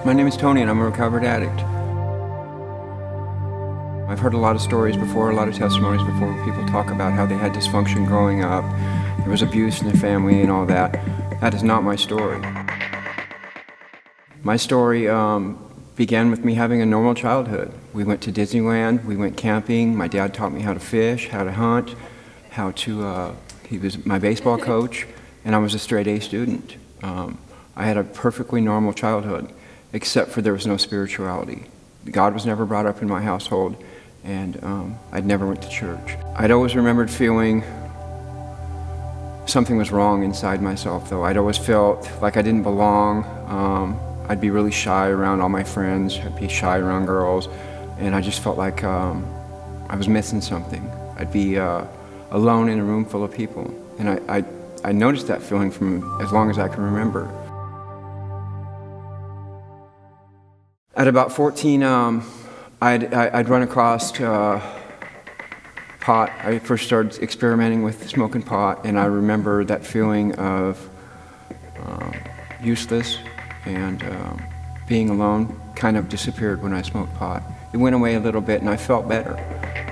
My name is Tony and I'm a recovered addict. I've heard a lot of stories before, a lot of testimonies before, where people talk about how they had dysfunction growing up, there was abuse in their family and all that. That is not my story. My story began with me having a normal childhood. We went to Disneyland, we went camping, my dad taught me how to fish, how to hunt, he was my baseball coach, and I was a straight A student. I had a perfectly normal childhood, except for there was no spirituality. God was never brought up in my household, and I'd never went to church. I'd always remembered feeling something was wrong inside myself, though. I'd always felt like I didn't belong. I'd be really shy around all my friends. I'd be shy around girls, and I just felt like I was missing something. I'd be alone in a room full of people, and I noticed that feeling from as long as I can remember. At about 14, I'd run across pot. I first started experimenting with smoking pot, and I remember that feeling of useless and being alone kind of disappeared when I smoked pot. It went away a little bit, and I felt better.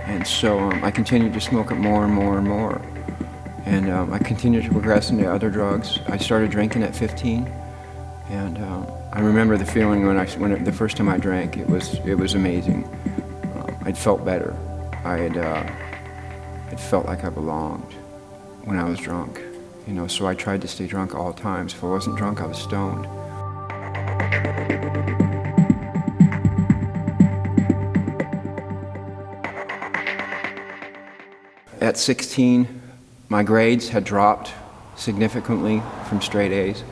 And so I continued to smoke it more and more and more. And I continued to progress into other drugs. I started drinking at 15, and I remember the feeling when the first time I drank. It was amazing. I'd felt better. I'd felt like I belonged when I was drunk. So I tried to stay drunk all the times. If I wasn't drunk, I was stoned. At 16, my grades had dropped significantly from straight A's.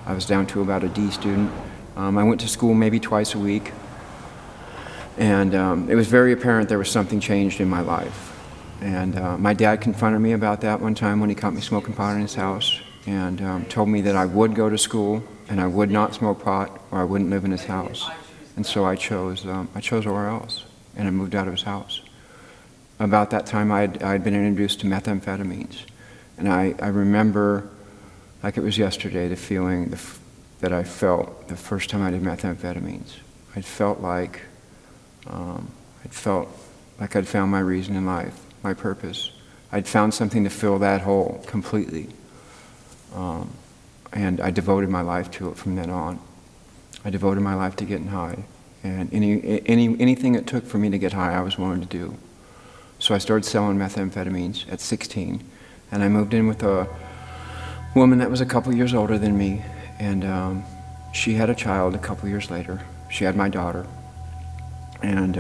I was down to about a D student. I went to school maybe twice a week, and it was very apparent there was something changed in my life. And my dad confronted me about that one time when he caught me smoking pot in his house, and told me that I would go to school and I would not smoke pot or I wouldn't live in his house. And so I chose somewhere else, and I moved out of his house. About that time, I'd been introduced to methamphetamines, and I remember like it was yesterday the feeling that I felt the first time I did methamphetamines. I felt like I'd found my reason in life, my purpose. I'd found something to fill that hole completely, and I devoted my life to it from then on. I devoted my life to getting high, and anything it took for me to get high, I was willing to do. So I started selling methamphetamines at 16, and I moved in with a woman that was a couple years older than me, and she had a child a couple years later. She had my daughter, and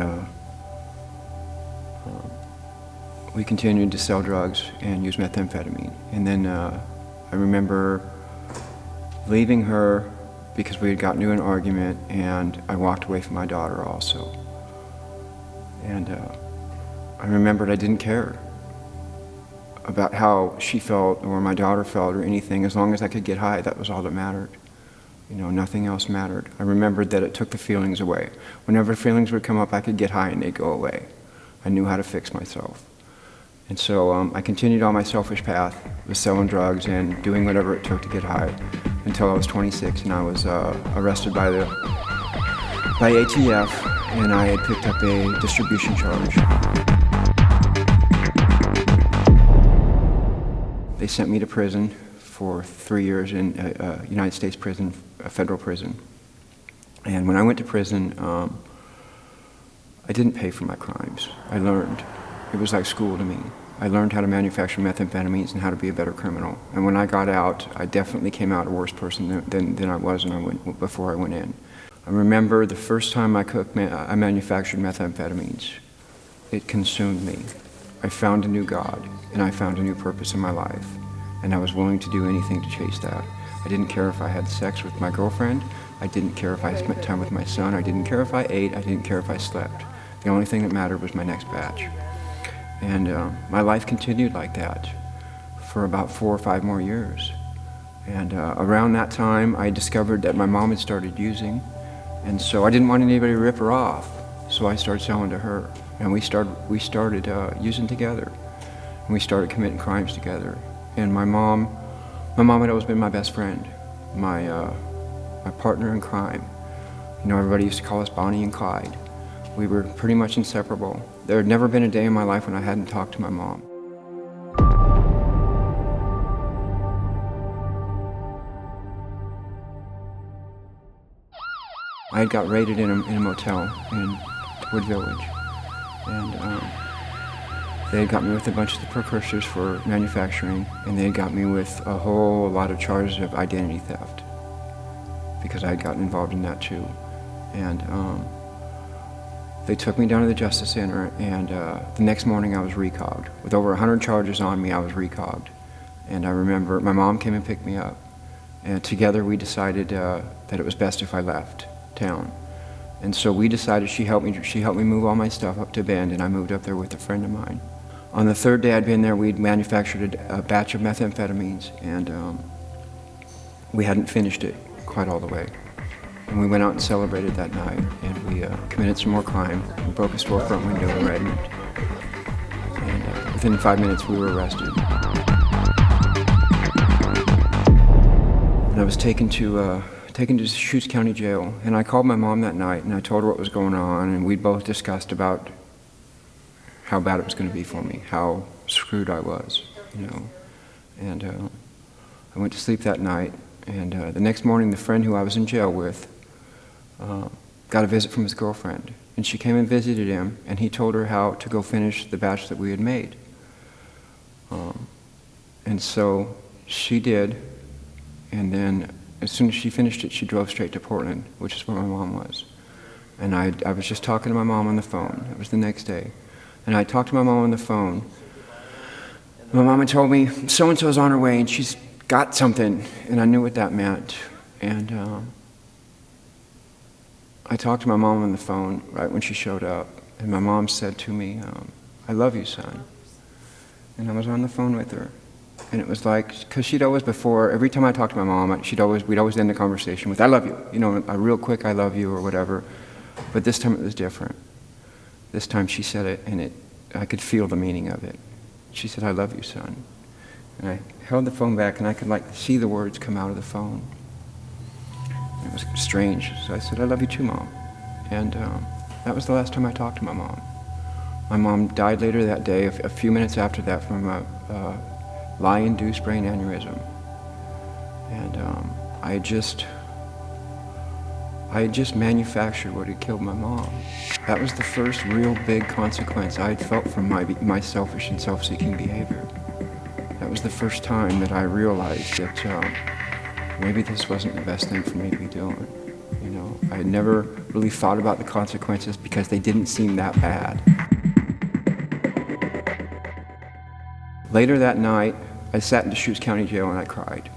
we continued to sell drugs and use methamphetamine. And then I remember leaving her because we had gotten into an argument, and I walked away from my daughter also. And I remembered I didn't care about how she felt or my daughter felt or anything. As long as I could get high, that was all that mattered. Nothing else mattered. I remembered that it took the feelings away. Whenever feelings would come up, I could get high and they'd go away. I knew how to fix myself. And so I continued on my selfish path with selling drugs and doing whatever it took to get high until I was 26, and I was arrested by ATF, and I had picked up a distribution charge. They sent me to prison for 3 years in a United States prison, a federal prison. And when I went to prison, I didn't pay for my crimes. I learned. It was like school to me. I learned how to manufacture methamphetamines and how to be a better criminal. And when I got out, I definitely came out a worse person than I was before I went in. I remember the first time I manufactured methamphetamines. It consumed me. I found a new God, and I found a new purpose in my life, and I was willing to do anything to chase that. I didn't care if I had sex with my girlfriend. I didn't care if I spent time with my son. I didn't care if I ate. I didn't care if I slept. The only thing that mattered was my next batch. And my life continued like that for about 4 or 5 more years. And around that time, I discovered that my mom had started using, and so I didn't want anybody to rip her off, so I started selling to her. And we started using together, and we started committing crimes together. And my mom had always been my best friend, my partner in crime. You know, everybody used to call us Bonnie and Clyde. We were pretty much inseparable. There had never been a day in my life when I hadn't talked to my mom. I had got raided in a motel in Wood Village, and they had got me with a bunch of the precursors for manufacturing, and they had got me with a whole lot of charges of identity theft, because I had gotten involved in that too. And they took me down to the Justice Center, and the next morning I was recogged. With over 100 charges on me, I was recogged. And I remember my mom came and picked me up, and together we decided that it was best if I left town. And so we decided, she helped me move all my stuff up to Bend, and I moved up there with a friend of mine. On the third day I'd been there, we'd manufactured a batch of methamphetamines, and we hadn't finished it quite all the way. And we went out and celebrated that night, and we committed some more crime. We broke a storefront window in Redmond, and within 5 minutes we were arrested. And I was taken to Deschutes County Jail, and I called my mom that night, and I told her what was going on, and we both discussed about how bad it was going to be for me, how screwed I was, you know. And I went to sleep that night, and the next morning the friend who I was in jail with got a visit from his girlfriend, and she came and visited him, and he told her how to go finish the batch that we had made. And so she did, and then as soon as she finished it, she drove straight to Portland, which is where my mom was. And I was just talking to my mom on the phone. It was the next day. And I talked to my mom on the phone. My mom had told me, so-and-so's on her way, and she's got something. And I knew what that meant. And I talked to my mom on the phone right when she showed up. And my mom said to me, I love you, son. And I was on the phone with her. And it was like, because she'd always before, every time I talked to my mom, we'd always end the conversation with, I love you. You know, a real quick, I love you, or whatever. But this time it was different. This time she said it, and I could feel the meaning of it. She said, I love you, son. And I held the phone back, and I could see the words come out of the phone. And it was strange. So I said, I love you too, Mom. And that was the last time I talked to my mom. My mom died later that day, a few minutes after that, from a lie-induced brain aneurysm. And I had just manufactured what had killed my mom. That was the first real big consequence I had felt from my selfish and self-seeking behavior. That was the first time that I realized that maybe this wasn't the best thing for me to be doing. You know, I had never really thought about the consequences because they didn't seem that bad. Later that night, I sat in Deschutes County Jail and I cried.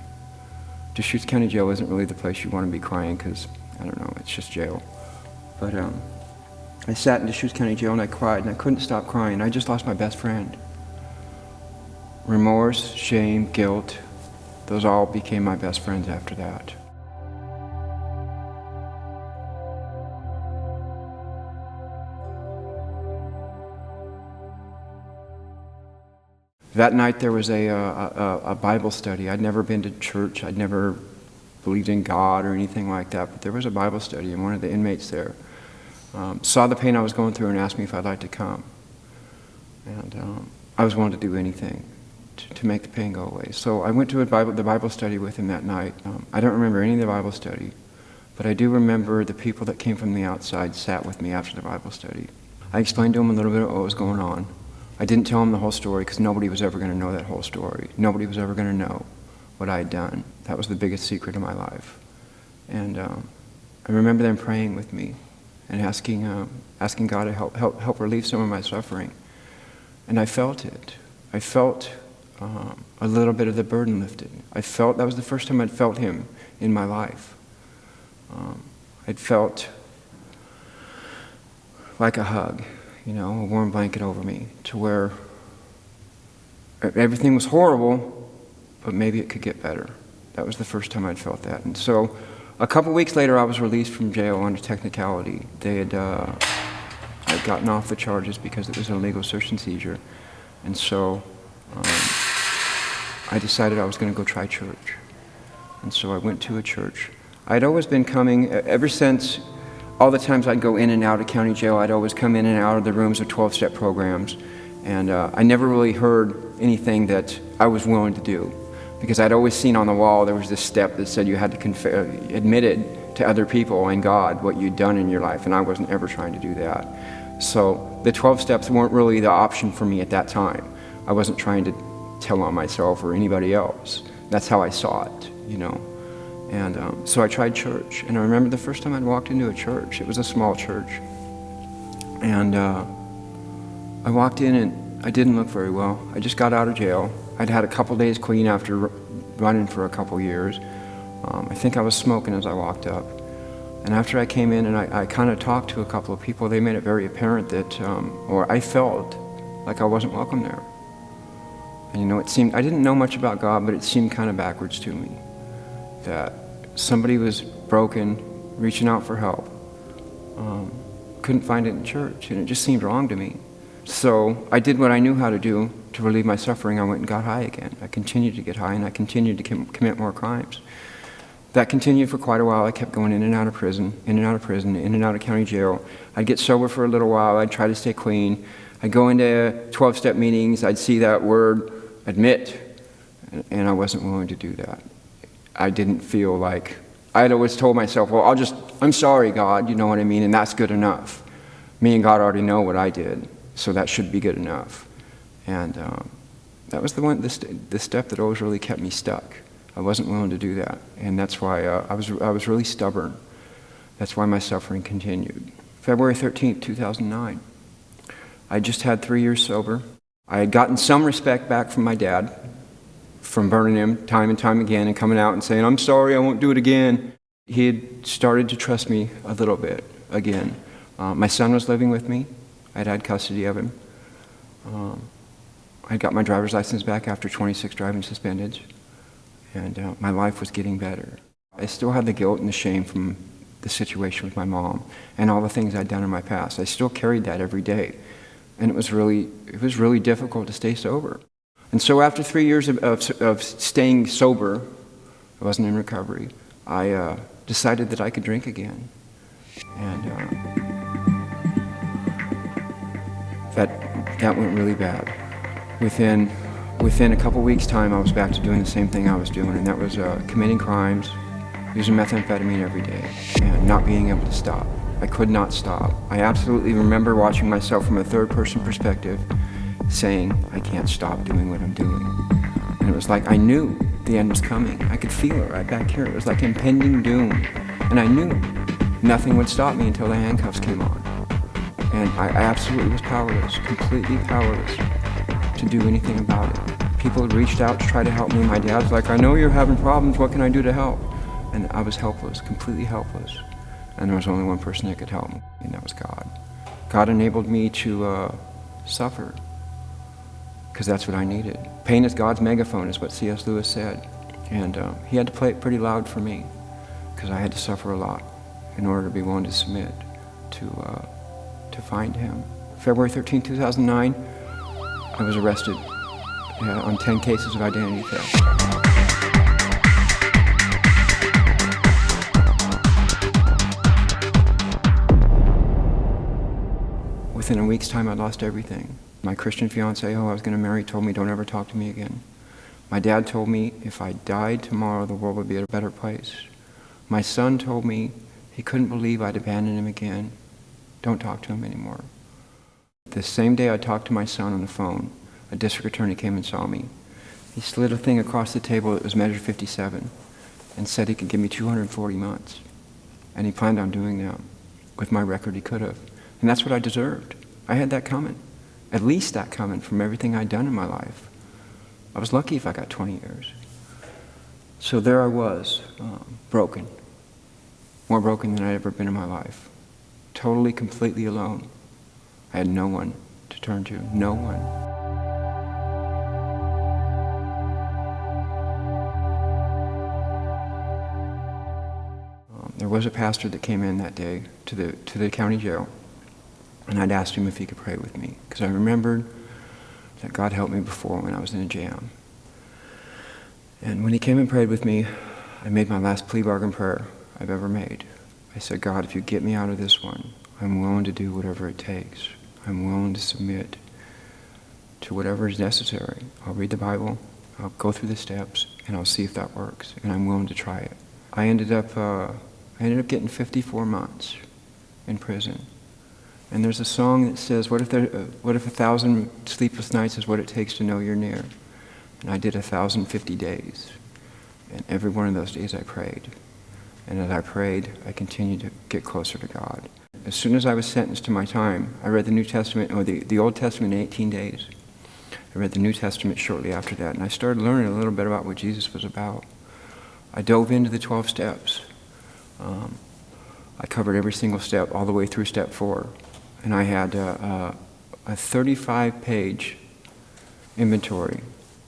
Deschutes County Jail isn't really the place you want to be crying because, I don't know, it's just jail. But I sat in Deschutes County Jail and I cried, and I couldn't stop crying. I just lost my best friend. Remorse, shame, guilt, those all became my best friends after that. That night there was a Bible study. I'd never been to church. I'd never believed in God or anything like that, but there was a Bible study, and one of the inmates there saw the pain I was going through and asked me if I'd like to come. And I was willing to do anything to make the pain go away. So I went to the Bible study with him that night. I don't remember any of the Bible study, but I do remember the people that came from the outside sat with me after the Bible study. I explained to them a little bit of what was going on. I didn't tell him the whole story because nobody was ever going to know that whole story. Nobody was ever going to know what I had done. That was the biggest secret of my life. And I remember them praying with me and asking God to help relieve some of my suffering. And I felt it. I felt a little bit of the burden lifted. That was the first time I'd felt Him in my life. I'd felt like a hug. You know, a warm blanket over me, to where everything was horrible, but maybe it could get better. That was the first time I'd felt that. And so a couple weeks later, I was released from jail under technicality. I'd gotten off the charges because it was an illegal search and seizure. And so I decided I was going to go try church. And so I went to a church. I'd always been coming, ever since all the times I'd go in and out of county jail, I'd always come in and out of the rooms of 12-step programs. And I never really heard anything that I was willing to do, because I'd always seen on the wall there was this step that said you had to admit it to other people and God what you'd done in your life, and I wasn't ever trying to do that. So the 12 steps weren't really the option for me at that time. I wasn't trying to tell on myself or anybody else. That's how I saw it, you know. And so I tried church, and I remember the first time I'd walked into a church. It was a small church, and I walked in and I didn't look very well. I just got out of jail. I'd had a couple days clean after running for a couple years. I think I was smoking as I walked up. And after I came in and I kind of talked to a couple of people, they made it very apparent that, or I felt like I wasn't welcome there. And you know, it seemed, I didn't know much about God, but it seemed kind of backwards to me. That somebody was broken, reaching out for help, couldn't find it in church, and it just seemed wrong to me. So I did what I knew how to do to relieve my suffering. I went and got high again. I continued to get high, and I continued to commit more crimes. That continued for quite a while. I kept going in and out of prison, in and out of prison, in and out of county jail. I'd get sober for a little while. I'd try to stay clean. I'd go into 12-step meetings. I'd see that word, admit, and I wasn't willing to do that. I didn't feel like, I'd always told myself, well, I'm sorry, God, you know what I mean, and that's good enough. Me and God already know what I did, so that should be good enough. And that was the step that always really kept me stuck. I wasn't willing to do that, and that's why I was really stubborn. That's why my suffering continued. February 13th, 2009. I just had 3 years sober. I had gotten some respect back from my dad, from burning him time and time again and coming out and saying, I'm sorry, I won't do it again. He had started to trust me a little bit again. My son was living with me. I'd had custody of him. I got my driver's license back after 26 driving suspendeds, and my life was getting better. I still had the guilt and the shame from the situation with my mom and all the things I'd done in my past. I still carried that every day, and it was really difficult to stay sober. And so after 3 years of staying sober, I wasn't in recovery, I decided that I could drink again. And that went really bad. Within a couple weeks' time, I was back to doing the same thing I was doing, and that was committing crimes, using methamphetamine every day, and not being able to stop. I could not stop. I absolutely remember watching myself from a third-person perspective, saying, I can't stop doing what I'm doing. And it was like I knew the end was coming. I could feel it right back here. It was like impending doom. And I knew nothing would stop me until the handcuffs came on. And I absolutely was powerless, completely powerless to do anything about it. People had reached out to try to help me. My dad was like, I know you're having problems. What can I do to help? And I was helpless, completely helpless. And there was only one person that could help me, and that was God. God enabled me to suffer, because that's what I needed. Pain is God's megaphone, is what C.S. Lewis said. And he had to play it pretty loud for me, because I had to suffer a lot in order to be willing to submit to find him. February 13, 2009, I was arrested on 10 cases of identity theft. Within a week's time, I lost everything. My Christian fiance, who I was going to marry, told me, don't ever talk to me again. My dad told me if I died tomorrow, the world would be a better place. My son told me he couldn't believe I'd abandoned him again. Don't talk to him anymore. The same day I talked to my son on the phone, a district attorney came and saw me. He slid a thing across the table that was measured 57 and said he could give me 240 months. And he planned on doing that. With my record, he could have. And that's what I deserved. I had that coming. At least that coming from everything I'd done in my life. I was lucky if I got 20 years. So there I was, broken. More broken than I'd ever been in my life. Totally, completely alone. I had no one to turn to, no one. There was a pastor that came in that day to the county jail, and I'd asked him if he could pray with me, because I remembered that God helped me before when I was in a jam. And when he came and prayed with me, I made my last plea bargain prayer I've ever made. I I said, God, if you get me out of this one, I'm willing to do whatever it takes. I'm willing to submit to whatever is necessary. I'll read the Bible, I'll go through the steps, and I'll see if that works, and I'm willing to try it. I ended up getting 54 months in prison. And there's a song that says, what if 1,000 sleepless nights is what it takes to know you're near? And I did 1,050 days. And every one of those days I prayed. And as I prayed, I continued to get closer to God. As soon as I was sentenced to my time, I read the New Testament, or the Old Testament in 18 days. I read the New Testament shortly after that, and I started learning a little bit about what Jesus was about. I dove into the 12 steps. I covered every single step all the way through step 4. And I had a 35-page inventory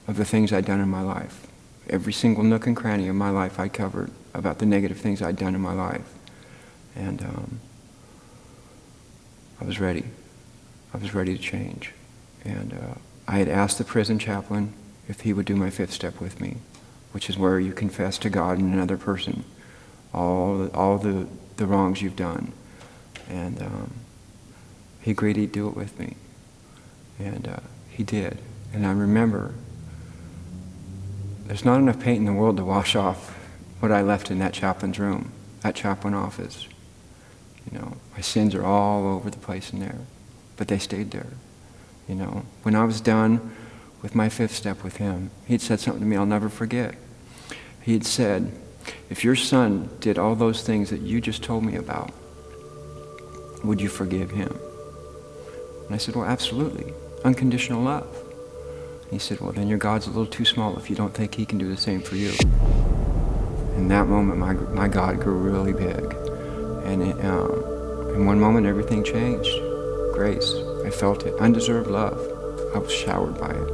of the things I'd done in my life. Every single nook and cranny of my life I covered about the negative things I'd done in my life. And I was ready. I was ready to change. And I had asked the prison chaplain if he would do my 5th step with me, which is where you confess to God and another person all the wrongs you've done. And he agreed he'd do it with me. And he did. And I remember there's not enough paint in the world to wash off what I left in that chaplain's room, that chaplain office. You know, my sins are all over the place in there, but they stayed there. You know, when I was done with my 5th step with him, he'd said something to me I'll never forget. He had said, if your son did all those things that you just told me about, would you forgive him? And I said, well, absolutely. Unconditional love. And he said, well, then your God's a little too small if you don't think he can do the same for you. In that moment, my God grew really big. And in one moment, everything changed. Grace. I felt it. Undeserved love. I was showered by it.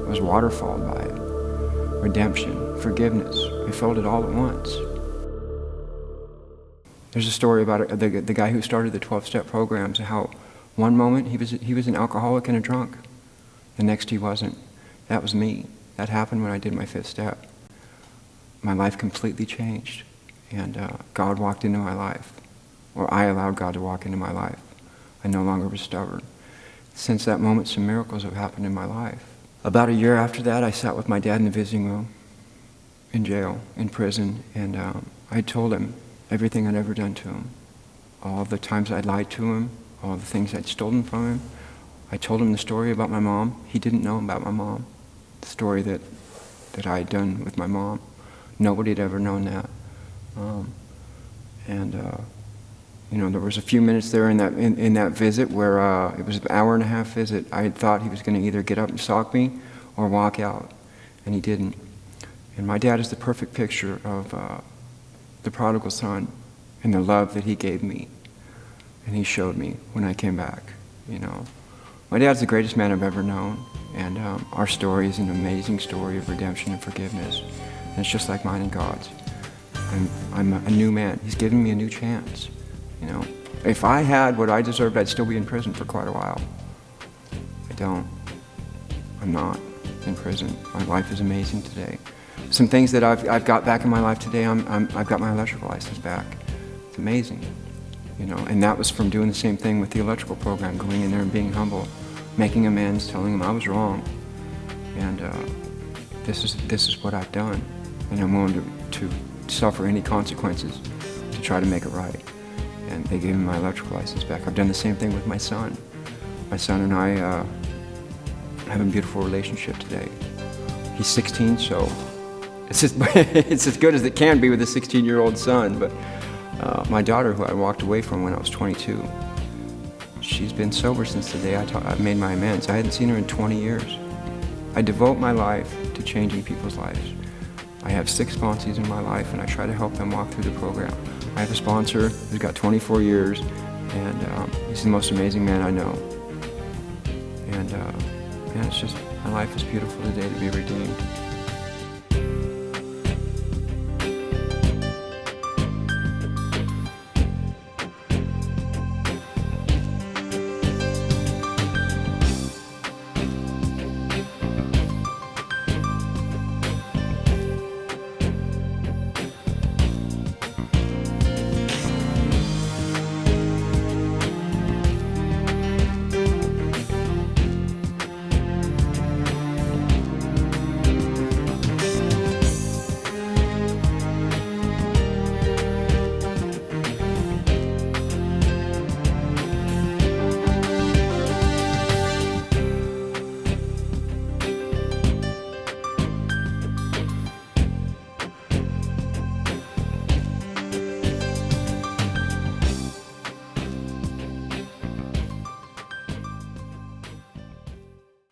I was waterfalled by it. Redemption. Forgiveness. I felt it all at once. There's a story about the guy who started the 12-step programs, how one moment he was an alcoholic and a drunk. The next he wasn't. That was me. That happened when I did my 5th step. My life completely changed. And God walked into my life. Or I allowed God to walk into my life. I no longer was stubborn. Since that moment, some miracles have happened in my life. About a year after that, I sat with my dad in the visiting room, in jail, in prison, and I told him everything I'd ever done to him. All the times I'd lied to him, all the things I'd stolen from him. I told him the story about my mom. He didn't know about my mom. The story that I had done with my mom. Nobody had ever known that. You know, there was a few minutes there in that visit where it was an hour-and-a-half visit. I had thought he was going to either get up and sock me or walk out, and he didn't. And my dad is the perfect picture of the prodigal son and the love that he gave me, and he showed me when I came back. You know, my dad's the greatest man I've ever known, and our story is an amazing story of redemption and forgiveness, and it's just like mine and God's. I'm a new man. He's given me a new chance. You know, if I had what I deserved, I'd still be in prison for quite a while. I don't. I'm not in prison. My life is amazing today. Some things that I've got back in my life today, I've got my electrical license back. It's amazing. You know, and that was from doing the same thing with the electrical program, going in there and being humble, making amends, telling them I was wrong. And this is what I've done. And I'm willing to suffer any consequences to try to make it right. And they gave me my electrical license back. I've done the same thing with my son. My son and I have a beautiful relationship today. He's 16, so it's as good as it can be with a 16-year-old son. But my daughter, who I walked away from when I was 22, she's been sober since the day I made my amends. I hadn't seen her in 20 years. I devote my life to changing people's lives. I have 6 sponsees in my life, and I try to help them walk through the program. I have a sponsor who's got 24 years, and he's the most amazing man I know. And it's just, my life is beautiful today to be redeemed.